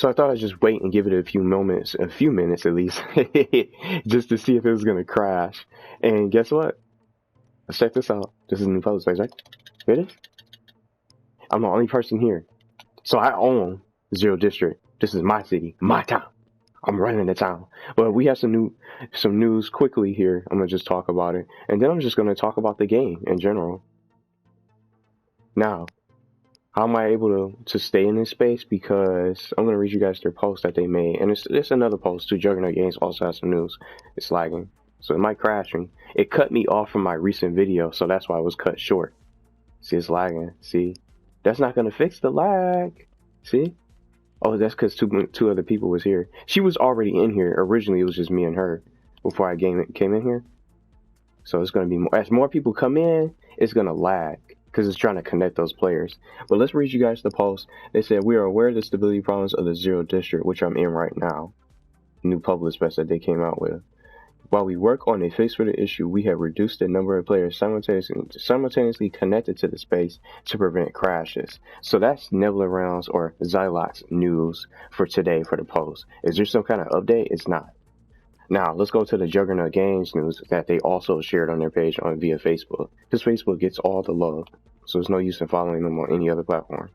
So I thought I'd just wait and give it a few minutes at least, just to see if it was gonna crash. And guess what? Let's check this out. This is a new public space, right? Here it is. I'm the only person here, so I own Zero District. This is my city, my town. I'm running the town. But we have some news quickly here. I'm gonna just talk about it, and then I'm just gonna talk about the game in general. Now, how am I able to stay in this space? Because I'm going to read you guys their post that they made. And it's another post too. Juggernaut Games also has some news. It's lagging. So it might crashing. It cut me off from my recent video. So that's why it was cut short. See, it's lagging. See? That's not going to fix the lag. See? Oh, that's because two other people was here. She was already in here. Originally, it was just me and her before I came in here. So it's going to be more. As more people come in, it's going to lag, because it's trying to connect those players. But let's read you guys the post. They said, we are aware of the stability problems of the Zero District, which I'm in right now. New public space that they came out with. While we work on a fix for the issue, we have reduced the number of players simultaneously connected to the space to prevent crashes. So that's Nebula Realms or Xylox news for today for the post. Is there some kind of update? It's not. Now, let's go to the Juggernaut Games news that they also shared on their page via Facebook. Because Facebook gets all the love, so there's no use in following them on any other platform.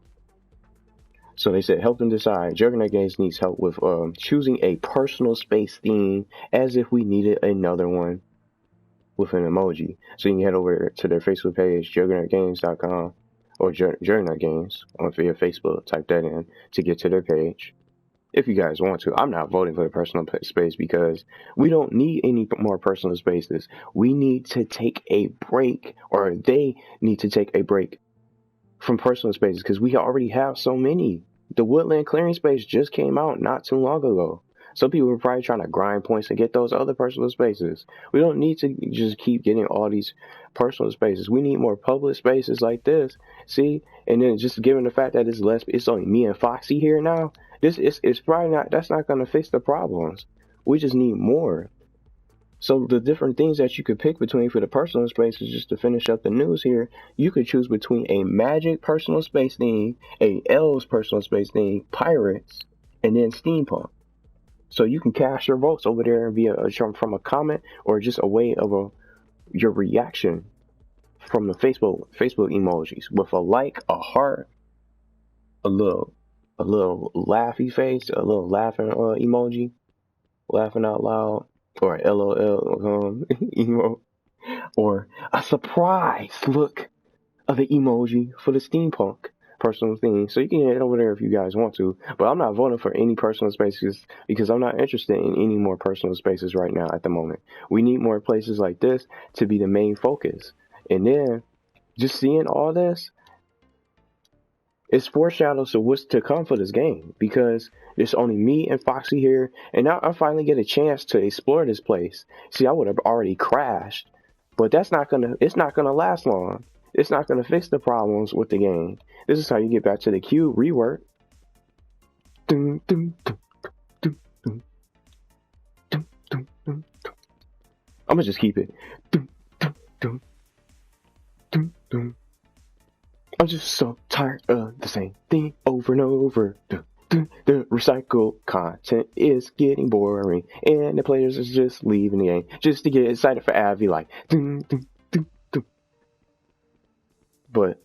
So they said, help them decide. Juggernaut Games needs help with choosing a personal space theme, as if we needed another one with an emoji. So you can head over to their Facebook page, juggernautgames.com, or Juggernaut Games via Facebook. Type that in to get to their page. If you guys want to. I'm not voting for the personal space because we don't need any more personal spaces. We need to take a break, or they need to take a break from personal spaces, because we already have so many. The Woodland Clearing Space just came out not too long ago. Some people are probably trying to grind points and get those other personal spaces. We don't need to just keep getting all these personal spaces. We need more public spaces like this. See? And then just given the fact that it's only me and Foxy here now, it's probably not, that's not going to fix the problems. We just need more. So the different things that you could pick between for the personal spaces, just to finish up the news here, you could choose between a Magic personal space theme, a Elves personal space theme, Pirates, and then Steampunk. So you can cast your votes over there from a comment, or just a way of your reaction from the Facebook emojis with a like, a heart, a little laughy face, a little laughing emoji, laughing out loud, or LOL emo, or a surprise look of the emoji for the Steampunk personal thing. So you can head over there if you guys want to, but I'm not voting for any personal spaces because I'm not interested in any more personal spaces right now at the moment. We need more places like this to be the main focus. And then just seeing all this, it's foreshadows of what's to come for this game, because there's only me and Foxy here, and now I finally get a chance to explore this place. See, I would have already crashed, but it's not gonna last long. It's not gonna fix the problems with the game. This is how you get back to the queue. Rework. I'm gonna just keep it. I'm just so tired of the same thing over and over. The recycled content is getting boring, and the players are just leaving the game just to get excited for Abby, like. But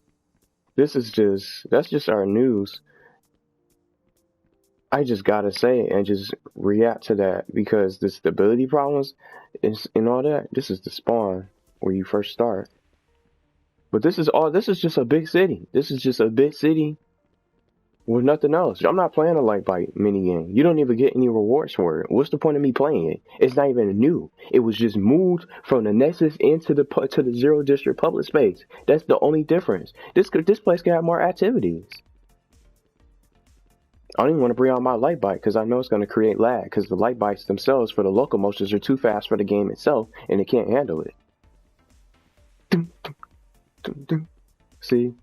that's just our news. I just gotta say and just react to that, because the stability problems and all that. This is the spawn where you first start. But this is just a big city. This is just a big city with nothing else. I'm not playing a light bite mini game. You don't even get any rewards for it. What's the point of me playing it? It's not even new. It was just moved from the Nexus into the Zero District public space. That's the only difference. This place can have more activities. I don't even want to bring out my light bike because I know it's going to create lag, because the light bikes themselves for the locomotions are too fast for the game itself, and it can't handle it. See,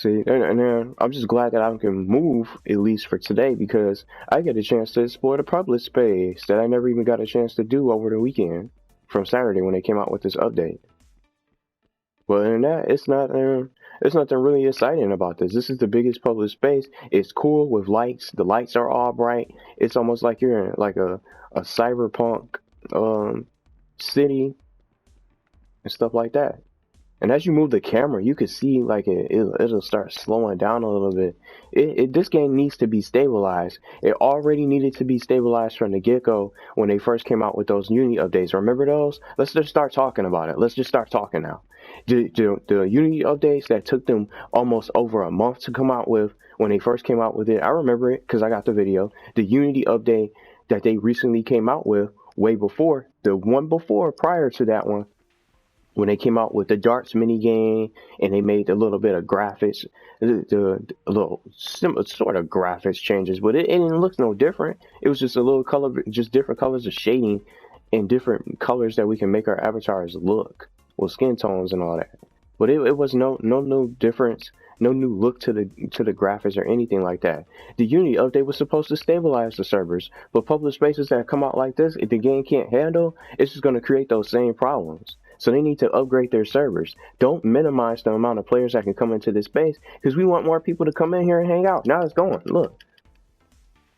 and then I'm just glad that I can move, at least for today, because I get a chance to explore the public space that I never even got a chance to do over the weekend from Saturday when they came out with this update. But other than that, it's nothing really exciting about this. This is the biggest public space. It's cool with lights. The lights are all bright. It's almost like you're in like a cyberpunk city and stuff like that. And as you move the camera, you can see like it'll start slowing down a little bit. This game needs to be stabilized. It already needed to be stabilized from the get-go when they first came out with those Unity updates. Remember those? Let's just start talking about it. Let's just start talking now. The Unity updates that took them almost over a month to come out with when they first came out with it. I remember it because I got the video. The Unity update that they recently came out with way before, the one before prior to that one, when they came out with the darts mini game and they made a little bit of graphics, the little sort of graphics changes, but it didn't look no different. It was just a little color, just different colors of shading and different colors that we can make our avatars look with skin tones and all that. But it was no difference, no new look to the graphics or anything like that. The Unity update was supposed to stabilize the servers, but public spaces that come out like this, if the game can't handle, it's just going to create those same problems. So they need to upgrade their servers. Don't minimize the amount of players that can come into this space, because we want more people to come in here and hang out. Now it's going. Look,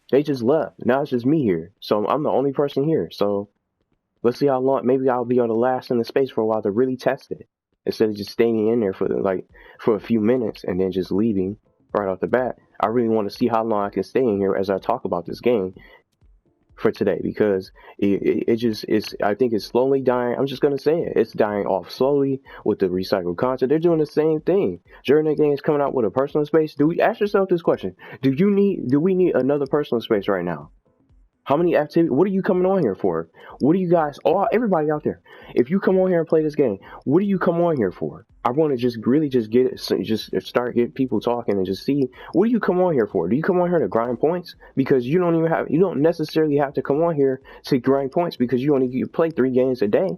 they just left. Now it's just me here. So I'm the only person here. So let's see how long. Maybe I'll be able to last in the space for a while to really test it, instead of just staying in there for a few minutes and then just leaving right off the bat. I really want to see how long I can stay in here as I talk about this game for today, because it just is. I think it's slowly dying. I'm just gonna say it. It's dying off slowly with the recycled content. They're doing the same thing. Journey Game is coming out with a personal space. Ask yourself this question: Do we need another personal space right now? How many activities? What are you coming on here for? What are you guys? Everybody out there, if you come on here and play this game, what do you come on here for? I want to just really just get it, just start getting people talking and just see, what do you come on here for? Do you come on here to grind points? Because you don't necessarily have to come on here to grind points, because you play 3 games a day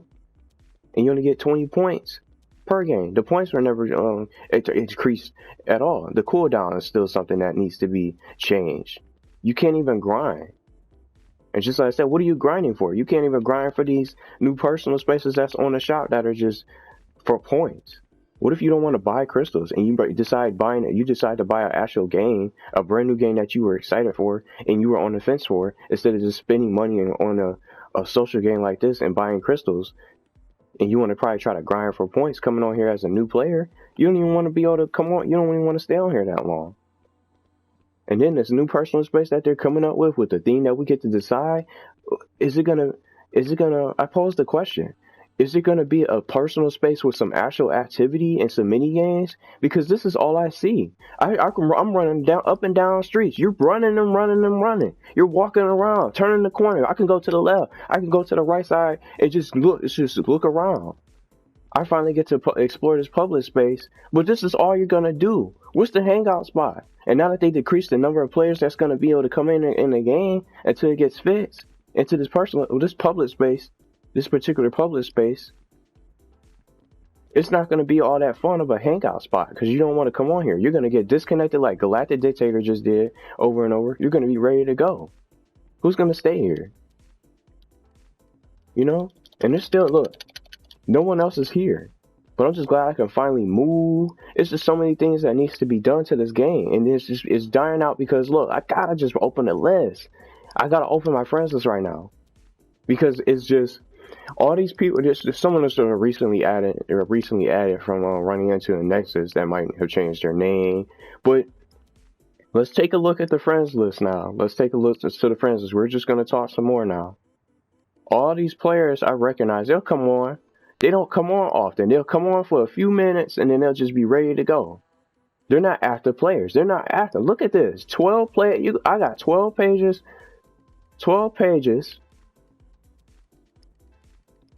and you only get 20 points per game. The points are never increased at all. The cooldown is still something that needs to be changed. You can't even grind. And just like I said, what are you grinding for? You can't even grind for these new personal spaces that's on the shop that are just for points. What if you don't want to buy crystals and you decide to buy an actual game, a brand new game that you were excited for and you were on the fence for, instead of just spending money on a social game like this and buying crystals, and you want to probably try to grind for points coming on here as a new player? You don't even want to be able to come on. You don't even want to stay on here that long. And then this new personal space that they're coming up with the theme that we get to decide, is it gonna, I pose the question, is it gonna be a personal space with some actual activity and some mini games? Because this is all I see. I'm running up and down streets. You're running and running and running. You're walking around, turning the corner. I can go to the left. I can go to the right side and just look around. I finally get to explore this public space, but this is all you're gonna do. What's the hangout spot? And now that they decreased the number of players that's gonna be able to come in the game until it gets fixed into this public space, this particular public space, it's not gonna be all that fun of a hangout spot, because you don't want to come on here. You're gonna get disconnected like Galactic Dictator just did over and over. You're gonna be ready to go. Who's gonna stay here? You know? And there's still, look, no one else is here, but I'm just glad I can finally move. It's just so many things that needs to be done to this game, and it's dying out because, look, I gotta just open the list. I gotta open my friends list right now, because it's just all these people. There's someone that's recently added from running into a Nexus that might have changed their name. But let's take a look at the friends list now. Let's take a look to the friends list. We're just gonna talk some more now. All these players I recognize, they'll come on. They don't come on often. They'll come on for a few minutes and then they'll just be ready to go. They're not active players. They're not active. Look at this. 12 players. I got 12 pages. 12 pages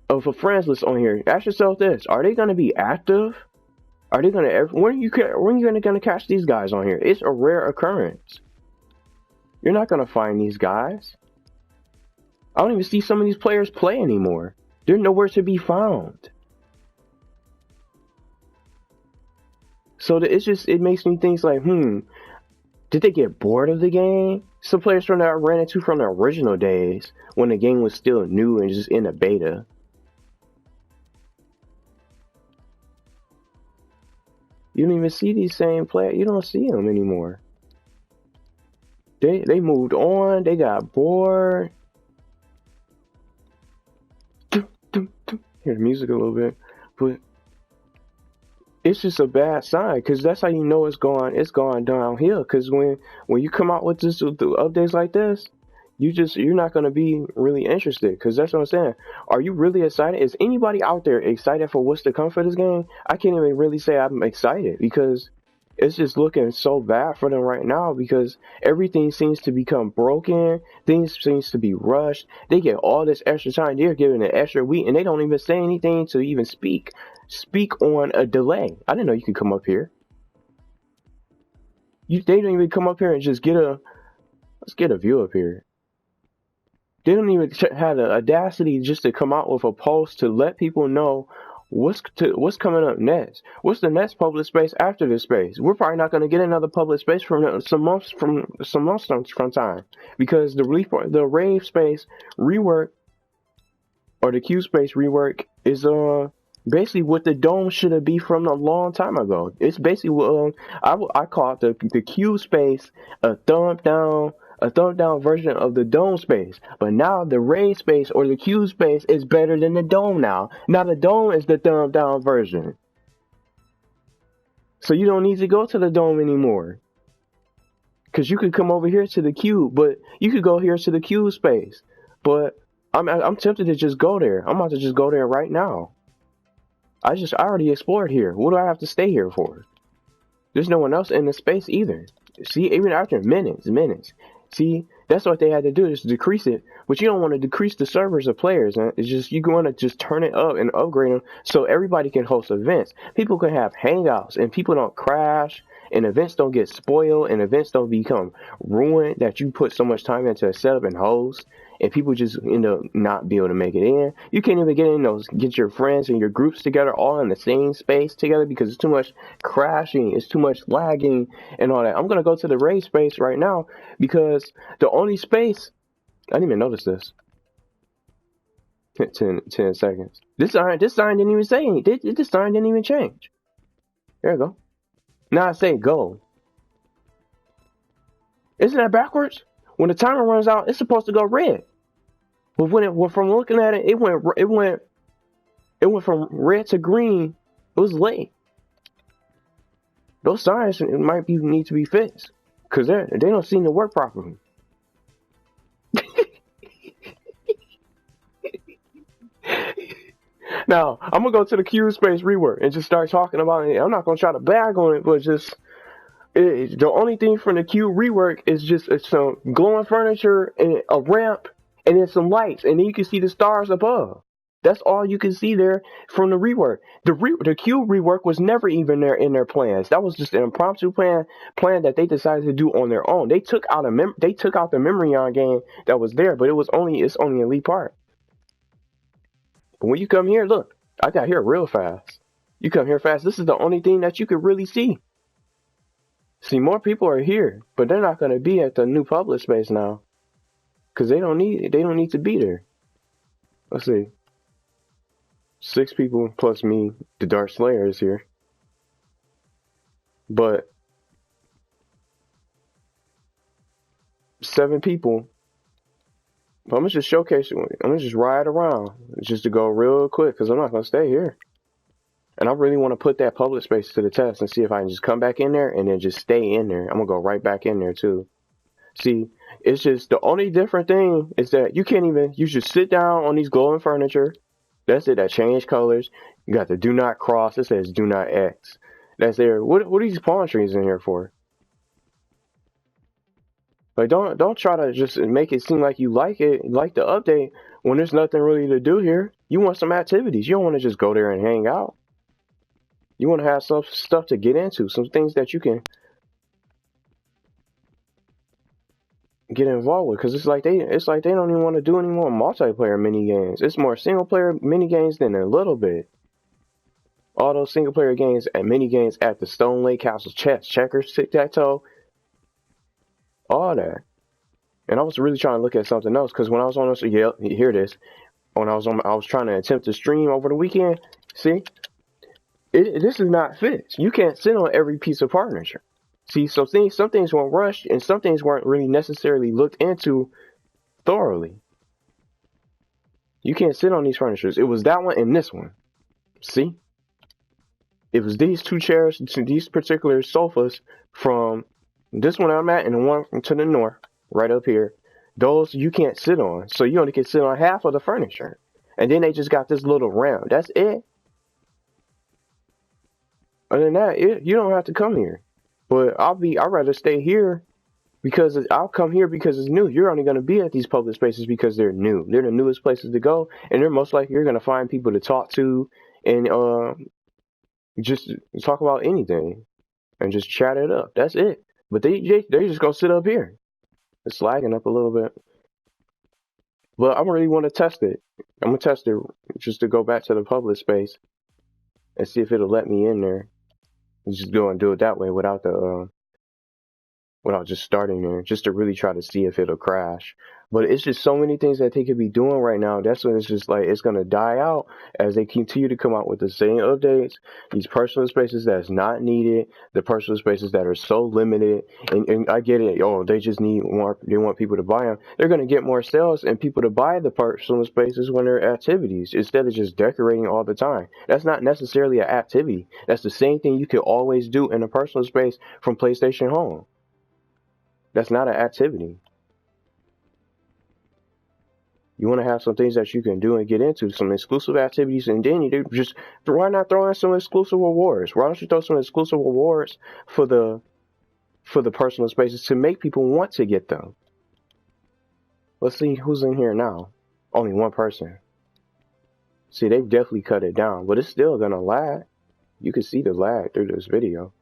of a friends list on here. Ask yourself this. Are they going to be active? Are they going to when are you going to catch these guys on here? It's a rare occurrence. You're not going to find these guys. I don't even see some of these players play anymore. They're nowhere to be found. So it makes me think like, did they get bored of the game? Some players from that I ran into from the original days when the game was still new and just in a beta. You don't even see these same players. You don't see them anymore. They moved on. They got bored. Hear the music a little bit, but it's just a bad sign, because that's how you know it's gone downhill. Because when you come out with this with the updates like this, you're not gonna be really interested. Because that's what I'm saying. Are you really excited? Is anybody out there excited for what's to come for this game? I can't even really say I'm excited, because it's just looking so bad for them right now, because everything seems to become broken. Things seems to be rushed. They get all this extra time. They're giving an extra week, and they don't even say anything to even speak on a delay. I didn't know you could come up here. They didn't even come up here and just let's get a view up here. They don't even have the audacity just to come out with a post to let people know what's coming up next. What's the next public space after this space? We're probably not going to get another public space from some months from time, because the rave space rework, or the Q space rework, is basically what the dome should be from a long time ago. It's basically I call it the Q space a thumb down version of the dome space. But now the ray space, or the Q space, is better than the dome now. Now the dome is the thumb down version. So you don't need to go to the dome anymore, because you could come over here to the Q, but you could go here to the Q space. But I'm tempted to just go there. I'm about to just go there right now. I already explored here. What do I have to stay here for? There's no one else in the space either. See, even after minutes. See, that's what they had to do, is decrease it. But you don't want to decrease the servers of players. Huh? It's just, you want to just turn it up and upgrade them so everybody can host events. People can have hangouts, and people don't crash, and events don't get spoiled, and events don't become ruined that you put so much time into a setup and host, and people just end up not be able to make it in. You can't even get your friends and your groups together all in the same space together, because it's too much crashing, it's too much lagging and all that. I'm going to go to the raid space right now, because the only space, I didn't even notice this. 10 seconds. This sign didn't even say anything. This sign didn't even change. There you go. Now I say go. Isn't that backwards? When the timer runs out, it's supposed to go red. But from looking at it, it went from red to green. It was late. Those signs might need to be fixed, because they don't seem to work properly. Now, I'm going to go to the Q space rework and just start talking about it. I'm not going to try to bag on it, but just, the only thing from the Q rework is just some glowing furniture and a ramp, and then some lights, and then you can see the stars above. That's all you can see there from the rework. The Q rework was never even there in their plans. That was just an impromptu plan that they decided to do on their own. They took out the memory on game that was there, but it's only a elite part. But when you come here, look, I got here real fast. You come here fast. This is the only thing that you could really see. See, more people are here, but they're not going to be at the new public space now, because they don't need to be there. Let's see. 6 people plus me, the Dark Slayer, is here. But 7 people. I'm going to just showcase it. I'm going to just ride around just to go real quick, because I'm not going to stay here. And I really want to put that public space to the test and see if I can just come back in there and then just stay in there. I'm going to go right back in there too. See, it's just, the only different thing is that you just sit down on these glowing furniture. That's it, that change colors. You got the do not cross. It says do not X. That's there. What are these palm trees in here for? Like, don't try to just make it seem like you like the update, when there's nothing really to do here. You want some activities. You don't want to just go there and hang out. You want to have some stuff to get into, some things that you can get involved with, because it's like they don't even want to do any more multiplayer mini games. It's more single player mini games than a little bit. All those single player games and mini games at the Stone Lake Castle, chess, checkers, tic-tac-toe, all that. And I was really trying to look at something else, because when I was on this, yeah, you hear this. When I was trying to attempt to stream over the weekend. See, This is not fixed. You can't sit on every piece of furniture. See, some things weren't rushed, and some things weren't really necessarily looked into thoroughly. You can't sit on these furnitures. It was that one and this one. See? It was these two chairs to these particular sofas from this one I'm at and the one to the north, right up here. Those you can't sit on. So you only can sit on half of the furniture. And then they just got this little ramp. That's it. Other than that, you don't have to come here. But I'd rather stay here because I'll come here because it's new. You're only going to be at these public spaces because they're new. They're the newest places to go, and they're most likely you're going to find people to talk to and just talk about anything and just chat it up. That's it. But they just gonna sit up here. It's lagging up a little bit. But I really want to test it. I'm gonna test it just to go back to the public space and see if it'll let me in there. Just go and do it that way without just starting there, just to really try to see if it'll crash. But it's just so many things that they could be doing right now. That's when it's just like it's gonna die out as they continue to come out with the same updates. These personal spaces that's not needed, the personal spaces that are so limited. And I get it. Oh, they just need more. They want people to buy them. They're gonna get more sales and people to buy the personal spaces when they're activities instead of just decorating all the time. That's not necessarily an activity. That's the same thing you could always do in a personal space from PlayStation Home. That's not an activity. You want to have some things that you can do and get into, some exclusive activities, and then you just, why not throw in some exclusive rewards? Why don't you throw some exclusive rewards for the personal spaces to make people want to get them? Let's see who's in here now. Only one person. See, they've definitely cut it down, but it's still gonna lag. You can see the lag through this video.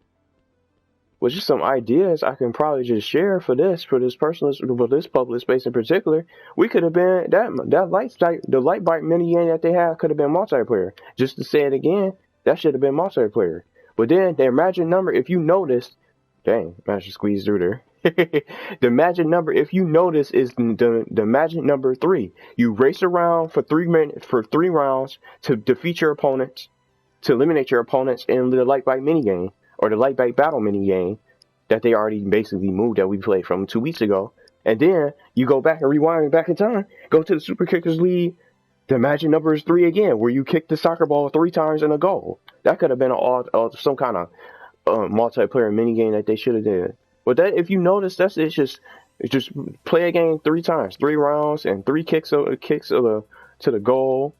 With just some ideas I can probably just share for this public space in particular. We could have been the light bike mini game that they have could have been multiplayer. Just to say it again, that should have been multiplayer. But then the magic number, if you noticed, dang, I should squeeze through there. The magic number, if you notice, is the magic number 3. You race around for 3 minutes for 3 rounds to defeat your opponents, to eliminate your opponents in the light bike mini game. Or the light bike battle mini game that they already basically moved that we played from 2 weeks ago. And then you go back and rewind back in time, go to the Super Kickers League. The magic number is 3 again, where you kick the soccer ball 3 times in a goal. That could have been some kind of multiplayer mini game that they should have did. But that, if you notice, it's just play a game 3 times, 3 rounds, and 3 kicks to the goal.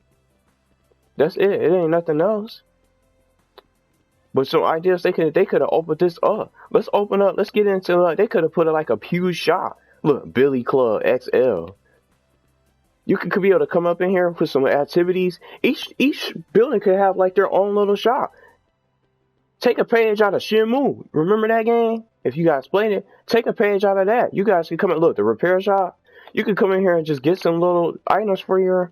That's it. It ain't nothing else. But some ideas they could have opened this up. Let's open up. Let's get into they could have put it like a huge shop. Look, Billy Club XL. You could be able to come up in here with some activities. Each building could have like their own little shop. Take a page out of Shenmue. Remember that game? If you guys played it, take a page out of that. You guys can come and look the repair shop. You could come in here and just get some little items for your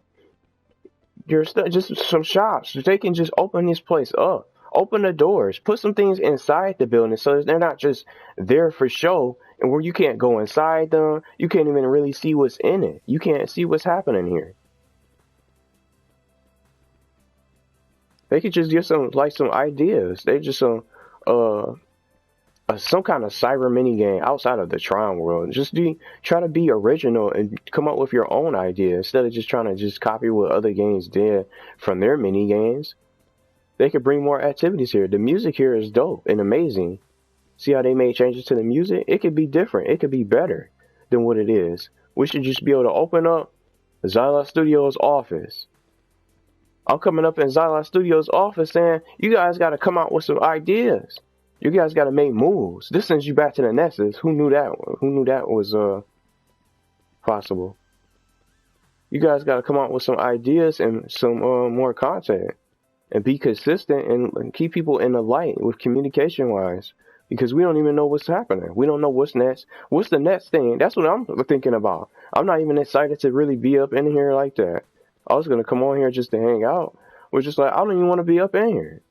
stuff, just some shops. So they can just open this place up. Open the doors, put some things inside the building so they're not just there for show and where you can't go inside them. You can't even really see what's in it. You can't see what's happening here. They could just get some ideas. They just some kind of cyber mini game outside of the Tron world. Just try to be original and come up with your own idea instead of just trying to just copy what other games did from their mini games. They could bring more activities here. The music here is dope and amazing. See how they made changes to the music? It could be different. It could be better than what it is. We should just be able to open up Xylot Studios' office. I'm coming up in Xylot Studios' office saying, you guys got to come out with some ideas. You guys got to make moves. This sends you back to the Nexus. Who knew that? Who knew that was possible? You guys got to come out with some ideas and some more content. And be consistent and keep people in the light with communication wise, because we don't even know what's happening. We don't know what's next. What's the next thing? That's what I'm thinking about. I'm not even excited to really be up in here like that. I was gonna come on here just to hang out. We're just like, I don't even want to be up in here.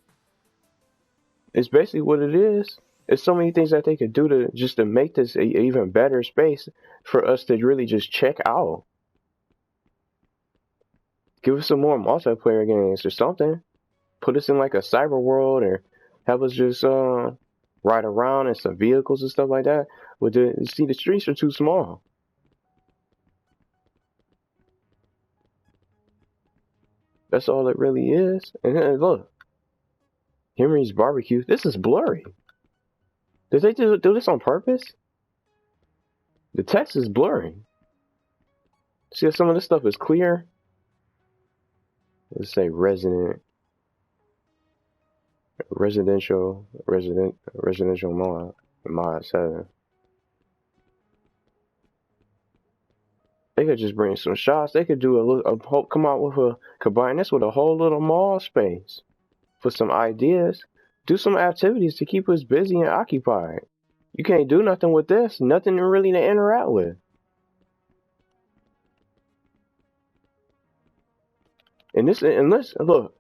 It's basically what it is. There's so many things that they could do to make this an even better space for us to really just check out. Give us some more multiplayer games or something. put us in like a cyber world or have us just ride around in some vehicles and stuff like that. But see, the streets are too small. That's all it really is. And then, look, Henry's Barbecue. This is blurry. Did they do this on purpose? The text is blurry. See if some of this stuff is clear. Let's say residential mod 7. They could just bring some shots. They could do come out with combine this with a whole little mall space for some ideas. Do some activities to keep us busy and occupied. You can't do nothing with this. Nothing really to interact with. And look,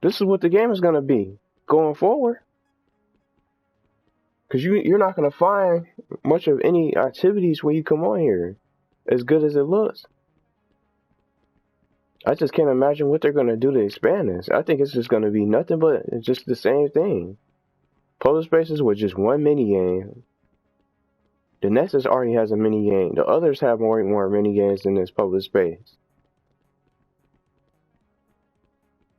this is what the game is gonna be going forward. Cause you're not gonna find much of any activities when you come on here, as good as it looks. I just can't imagine what they're gonna do to expand this. I think it's just gonna be nothing but just the same thing. Polar Spaces with just one mini game. The Nexus already has a mini game. The others have more mini games than this Polar Space.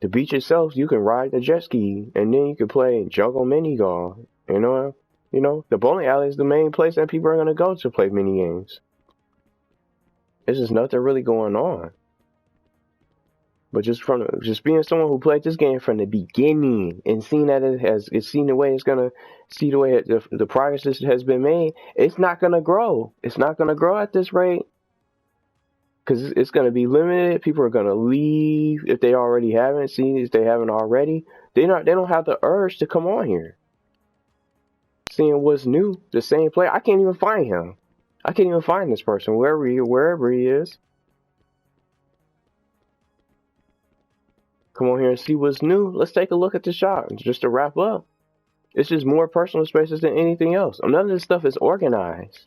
The beach itself, you can ride the jet ski, and then you can play jungle mini golf. You know, the bowling alley is the main place that people are gonna go to play mini games. There's just nothing really going on. But just being someone who played this game from the beginning and seeing that the way the progress has been made, it's not gonna grow. It's not gonna grow at this rate. Because it's going to be limited. People are going to leave if they already haven't seen it, if they haven't already. They don't have the urge to come on here. Seeing what's new, the same player. I can't even find him. I can't even find this person wherever he is. Come on here and see what's new. Let's take a look at the shop just to wrap up. It's just more personal spaces than anything else. None of this stuff is organized.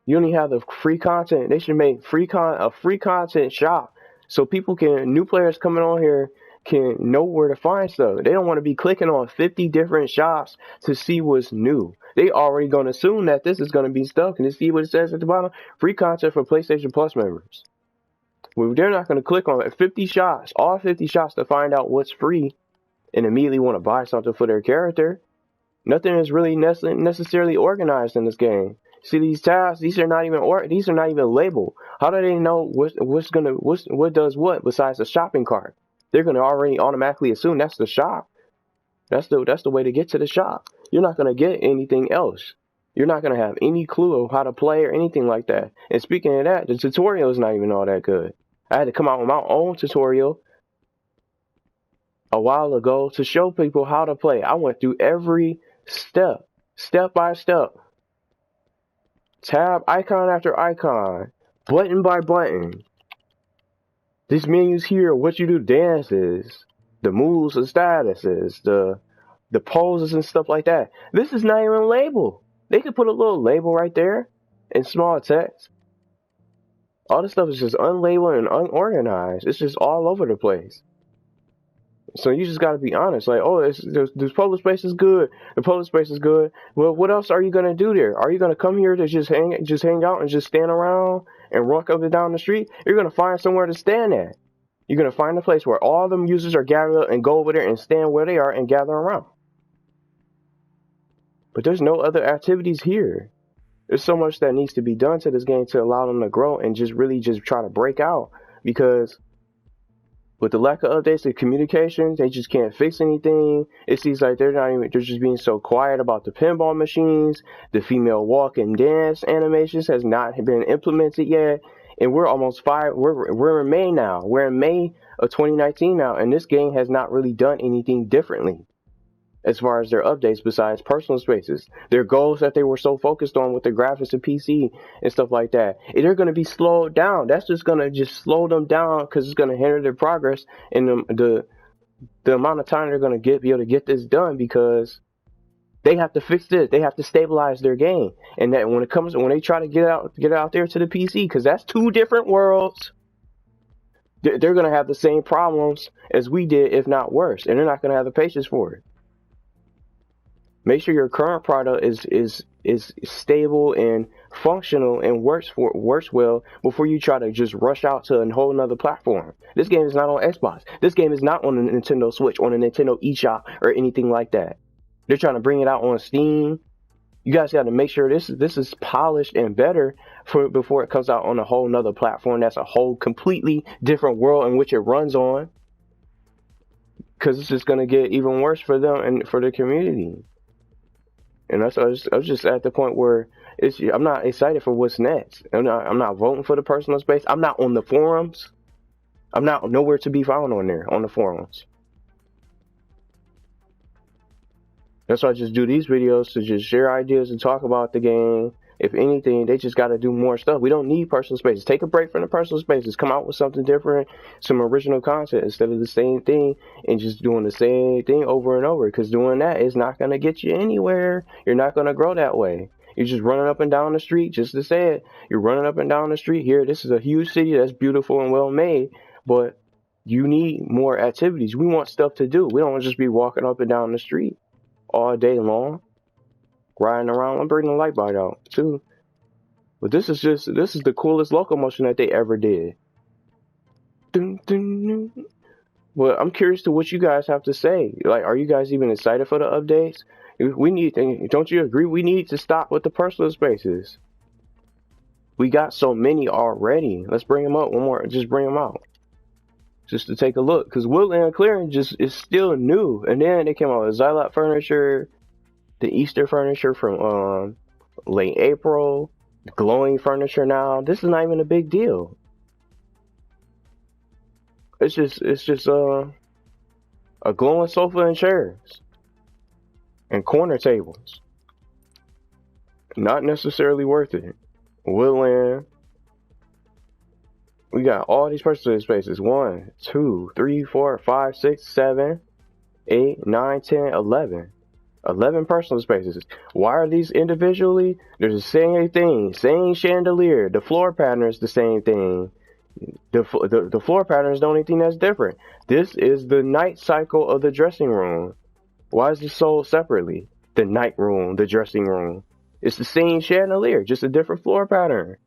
You only have the free content. They should make a free content shop so new players coming on here can know where to find stuff. They don't want to be clicking on 50 different shops to see what's new. They already going to assume that this is going to be stuff. Can you see what it says at the bottom? Free content for PlayStation Plus members. Well, they're not going to click on 50 shops, all 50 shops to find out what's free and immediately want to buy something for their character. Nothing is really necessarily organized in this game. See these tabs? These are not even labeled. How do they know what does what besides the shopping cart? They're gonna already automatically assume that's the shop. That's the way to get to the shop. You're not gonna get anything else. You're not gonna have any clue of how to play or anything like that. And speaking of that, the tutorial is not even all that good. I had to come out with my own tutorial a while ago to show people how to play. I went through every step by step. Tab, icon after icon, button by button. These menus here, what you do, dances, the moves, the statuses, the poses and stuff like that. This is not even labeled. They could put a little label right there in small text. All this stuff is just unlabeled and unorganized. It's just all over the place. So you just got to be honest. Like, oh, this Polar Space is good. The Polar Space is good. Well, what else are you going to do there? Are you going to come here to just hang out and just stand around and walk up and down the street? You're going to find somewhere to stand at. You're going to find a place where all the users are gathered up and go over there and stand where they are and gather around. But there's no other activities here. There's so much that needs to be done to this game to allow them to grow and just really just try to break out, because with the lack of updates and communications, they just can't fix anything. It seems like they're just being so quiet about the pinball machines. The female walk and dance animations has not been implemented yet. And we're we're in May now. We're in May of 2019 now, and this game has not really done anything differently as far as their updates besides personal spaces. Their goals that they were so focused on with the graphics and PC and stuff like that, they're going to be slowed down. That's just going to just slow them down because it's going to hinder their progress and the amount of time they're going to be able to get this done, because they have to fix this. They have to stabilize their game. And that when they try to get it out there to the PC, because that's two different worlds. They're going to have the same problems as we did, if not worse, and they're not going to have the patience for it. Make sure your current product is stable and functional and works well before you try to just rush out to a whole nother platform. This game is not on Xbox. This game is not on the Nintendo Switch, on a Nintendo eShop, or anything like that. They're trying to bring it out on Steam. You guys got to make sure this is polished and better before it comes out on a whole nother platform. That's a whole completely different world in which it runs on. Because it's just going to get even worse for them and for the community. And I was just at the point where I'm not excited for what's next. I'm not voting for the personal space. I'm not on the forums. I'm not nowhere to be found on there, on the forums. That's why I just do these videos, to just share ideas and talk about the game. If anything, they just got to do more stuff. We don't need personal spaces. Take a break from the personal spaces. Come out with something different, some original content instead of the same thing and just doing the same thing over and over. Because doing that is not going to get you anywhere. You're not going to grow that way. You're just running up and down the street, just to say it. You're running up and down the street here. This is a huge city that's beautiful and well made, but you need more activities. We want stuff to do. We don't want to just be walking up and down the street all day long, riding around. I'm bringing the light bite out too. But this is the coolest locomotion that they ever did. Dun, dun, dun. Well, I'm curious to what you guys have to say. Like, are you guys even excited for the updates? We need, don't you agree? We need to stop with the personal spaces. We got so many already. Let's bring them up one more. Just bring them out. Just to take a look, because Woodland Clearing is still new, and then they came out with Xylot furniture, the Easter furniture from late April, glowing furniture now. This is not even a big deal. It's just a glowing sofa and chairs and corner tables. Not necessarily worth it. Woodland. We got all these personal spaces. 1, 2, 3, 4, 5, 6, 7, 8, 9, 10, 11. 11 personal spaces. Why are these individually? They're the same thing. Same chandelier. The floor pattern is the same thing. The floor pattern is the only thing that's different. This is the night cycle of the dressing room. Why is this sold separately? The night room, the dressing room. It's the same chandelier, just a different floor pattern.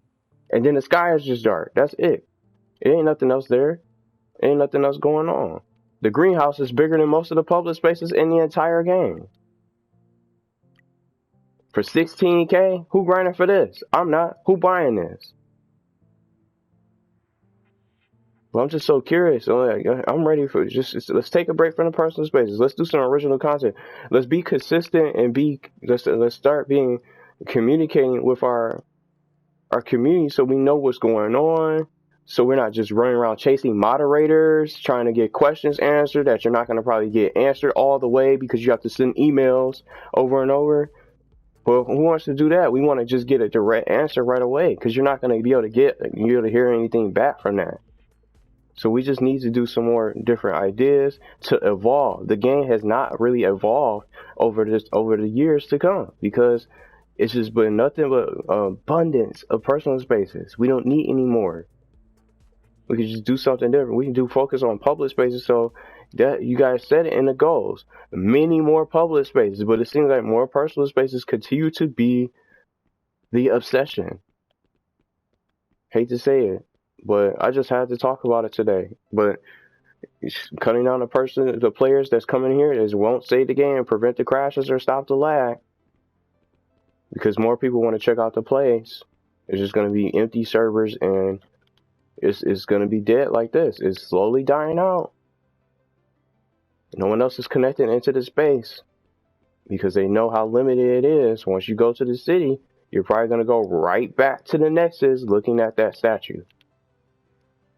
And then the sky is just dark. That's it. It ain't nothing else there. Ain't nothing else going on. The greenhouse is bigger than most of the public spaces in the entire game. For 16K, who grinding for this? I'm not. Who buying this? Well, I'm just so curious. I'm ready for let's take a break from the personal spaces. Let's do some original content. Let's be consistent and let's start communicating with our community so we know what's going on. So we're not just running around chasing moderators, trying to get questions answered that you're not going to probably get answered all the way because you have to send emails over and over. Well, who wants to do that? We want to just get a direct answer right away because you're not going to be able to hear anything back from that. So we just need to do some more different ideas to evolve. The game has not really evolved over the years to come because it's just been nothing but abundance of personal spaces. We don't need any more. We can just do something different. We can focus on public spaces. So that you guys said it in the goals. Many more public spaces, but it seems like more personal spaces continue to be the obsession. Hate to say it, but I just had to talk about it today. But cutting down the players that's coming here won't save the game, prevent the crashes, or stop the lag. Because more people want to check out the plays. It's just going to be empty servers and it's going to be dead like this. It's slowly dying out. No one else is connected into the space because they know how limited it is. Once you go to the city, you're probably going to go right back to the Nexus looking at that statue.